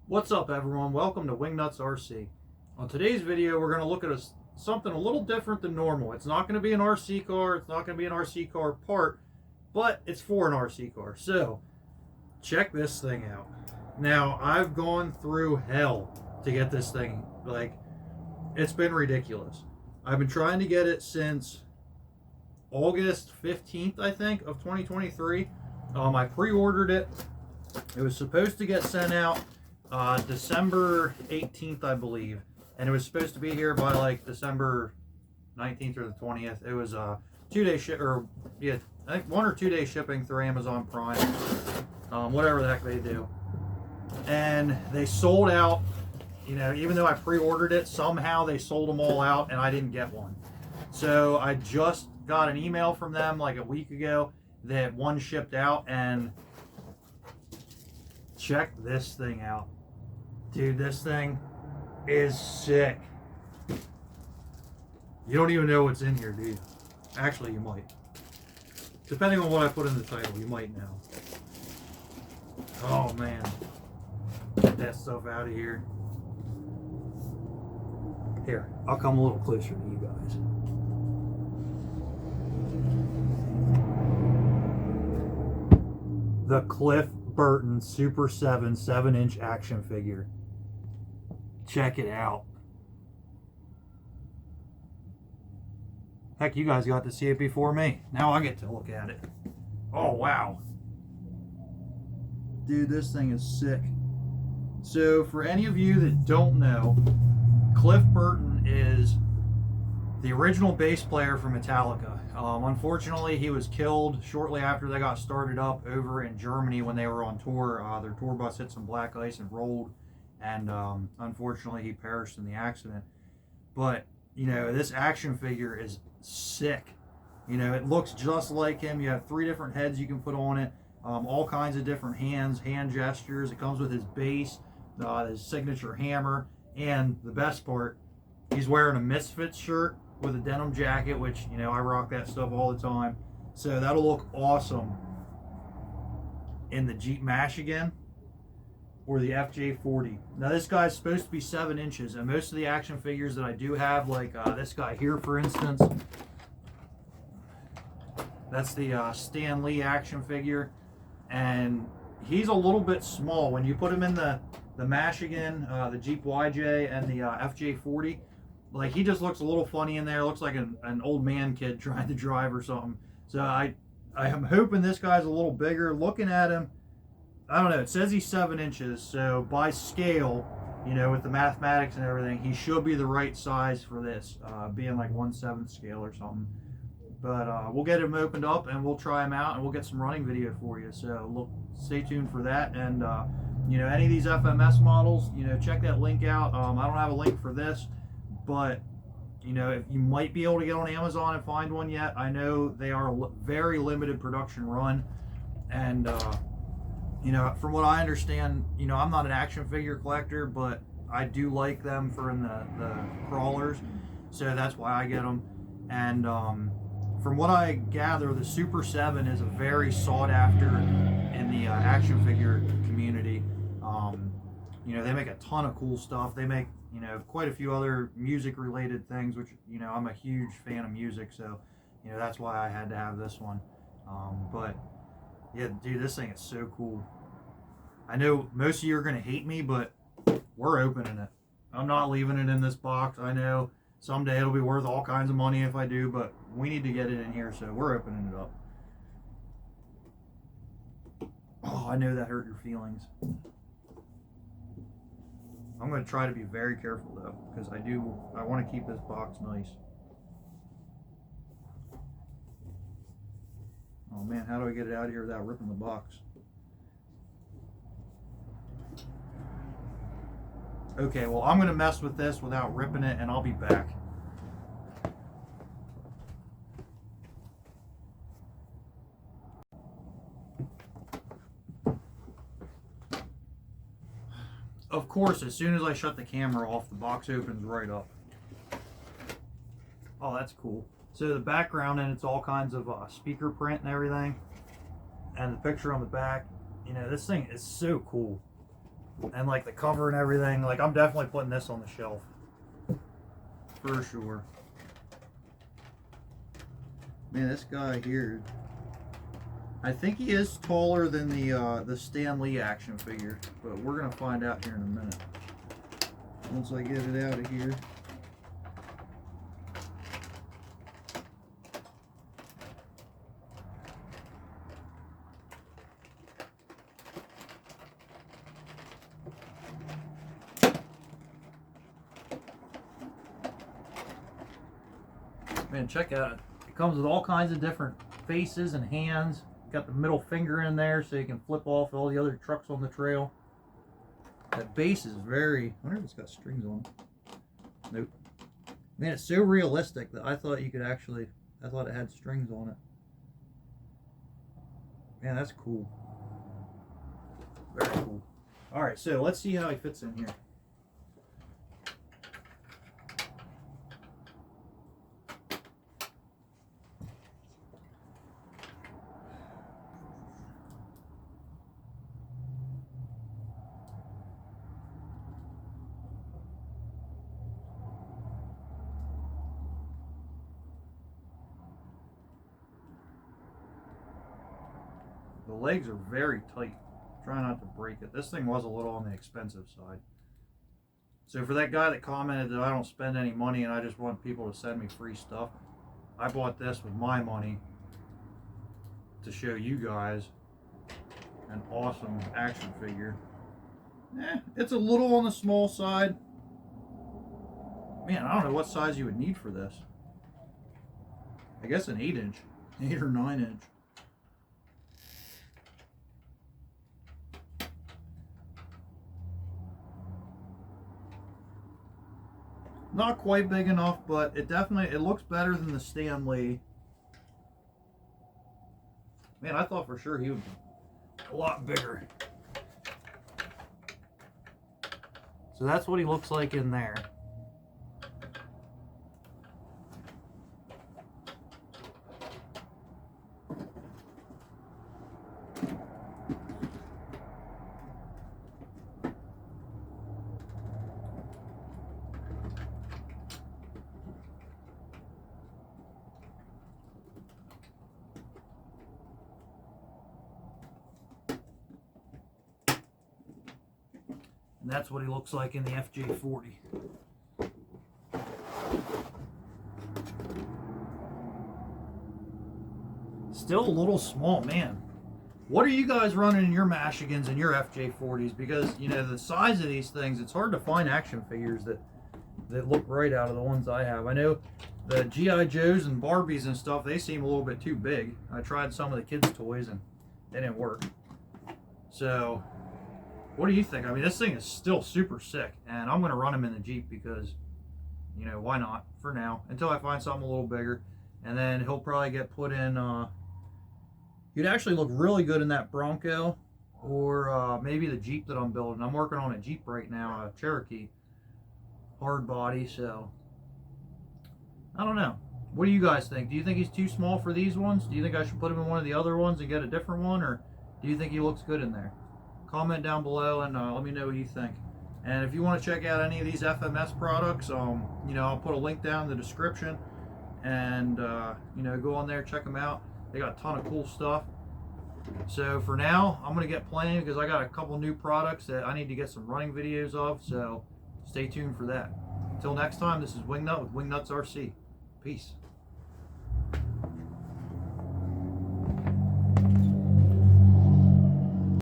What's up, everyone? Welcome to Wingnuts RC. On today's video, we're going to look at something a little different than normal. It's not going to be an RC car. It's not going to be an RC car part, but it's for an RC car. So, check this thing out. Now, I've gone through hell to get this thing. Like, it's been ridiculous. I've been trying to get it since August 15th, I think, of 2023. I pre-ordered it. It was supposed to get sent out December 18th, I believe, and it was supposed to be here by like December 19th or the 20th. It was a 2-day ship, or yeah, I think 1 or 2 day shipping through Amazon Prime, whatever the heck they do. And they sold out. You know, even though I pre-ordered it, somehow they sold them all out, and I didn't get one. So I just got an email from them like a week ago that one shipped out, and check this thing out. Dude, this thing is sick. You don't even know what's in here, do you? Actually, you might. Depending on what I put in the title, you might know. Oh, man. Get that stuff out of here. Here, I'll come a little closer to you guys. The Cliff Burton Super 7 7-inch action figure. Check it out. Heck, you guys got to see it before me. Now I get to look at it. Oh, wow. Dude, this thing is sick. So, for any of you that don't know, Cliff Burton is the original bass player for Metallica. Unfortunately, he was killed shortly after they got started up over in Germany when they were on tour. Their tour bus hit some black ice and rolled, and unfortunately, he perished in the accident. But, you know, this action figure is sick. You know, it looks just like him. You have 3 different heads you can put on it, all kinds of different hand gestures. It comes with his bass, his signature hammer, and the best part, he's wearing a Misfits shirt with a denim jacket, which, you know, I rock that stuff all the time. So that'll look awesome in the Jeep Mash again, or the FJ40. Now this guy's supposed to be 7 inches, and most of the action figures that I do have, like this guy here, for instance, that's the Stan Lee action figure, and he's a little bit small. When you put him in the Mash again, the Jeep YJ and the FJ40, like, he just looks a little funny in there. Looks like an old man kid trying to drive or something. So I am hoping this guy's a little bigger. Looking at him, I don't know, it says he's 7 inches, so by scale, you know, with the mathematics and everything, he should be the right size for this, being like 1/7 scale or something. But we'll get him opened up and we'll try him out, and we'll get some running video for you. So look, stay tuned for that. And you know, any of these FMS models, you know, check that link out. I don't have a link for this, but you know, if you might be able to get on Amazon and find one yet. I know they are a very limited production run, and you know, from what I understand, you know, I'm not an action figure collector, but I do like them for in the crawlers, so that's why I get them. And from what I gather, the Super 7 is a very sought after in the action figure community. You know, they make a ton of cool stuff. They make, you know, quite a few other music related things, which, you know, I'm a huge fan of music, so, you know, that's why I had to have this one. But yeah, dude, this thing is so cool. I know most of you are going to hate me, but we're opening it. I'm not leaving it in this box. I know someday it'll be worth all kinds of money if I do, but we need to get it in here, so we're opening it up. Oh, I know that hurt your feelings. I'm going to try to be very careful, though, because I want to keep this box nice. Oh man, how do I get it out of here without ripping the box? Okay, well, I'm going to mess with this without ripping it, and I'll be back. Of course, as soon as I shut the camera off, the box opens right up. Oh, that's cool. So the background, and it's all kinds of speaker print and everything. And the picture on the back, you know, this thing is so cool. and like the cover and everything. Like, I'm definitely putting this on the shelf for sure. Man, this guy here, I think he is taller than the Stan Lee action figure, but we're gonna find out here in a minute once I get it out of here. Man, check out it. It comes with all kinds of different faces and hands. Got the middle finger in there so you can flip off all the other trucks on the trail. That base is very... I wonder if it's got strings on it. Nope. Man, it's so realistic that I thought you could actually... I thought it had strings on it. Man, that's cool. Very cool. Alright, so let's see how he fits in here. The legs are very tight. Try not to break it. This thing was a little on the expensive side. So for that guy that commented that I don't spend any money and I just want people to send me free stuff, I bought this with my money to show you guys an awesome action figure. It's a little on the small side. Man, I don't know what size you would need for this. I guess an 8-inch, 8 or 9-inch. Not quite big enough, but it definitely, it looks better than the Stan Lee. Man, I thought for sure he would be a lot bigger. So that's what he looks like in there. And that's what he looks like in the FJ40. Still a little small, man. What are you guys running in your Mashigans and your FJ40s? Because, you know, the size of these things, it's hard to find action figures that look right out of the ones I have. I know the G.I. Joes and Barbies and stuff, they seem a little bit too big. I tried some of the kids' toys and they didn't work. So... what do you think? I mean, this thing is still super sick, and I'm going to run him in the Jeep because, you know, why not for now, until I find something a little bigger. And then he'll probably get put in, he'd actually look really good in that Bronco, or maybe the Jeep that I'm building. I'm working on a Jeep right now, a Cherokee, hard body, so, I don't know. What do you guys think? Do you think he's too small for these ones? Do you think I should put him in one of the other ones and get a different one, or do you think he looks good in there? Comment down below and let me know what you think. And if you want to check out any of these FMS products, you know, I'll put a link down in the description, and you know, go on there, check them out. They got a ton of cool stuff. So for now, I'm gonna get playing because I got a couple new products that I need to get some running videos of. So stay tuned for that. Until next time, this is Wingnut with Wingnuts RC. Peace.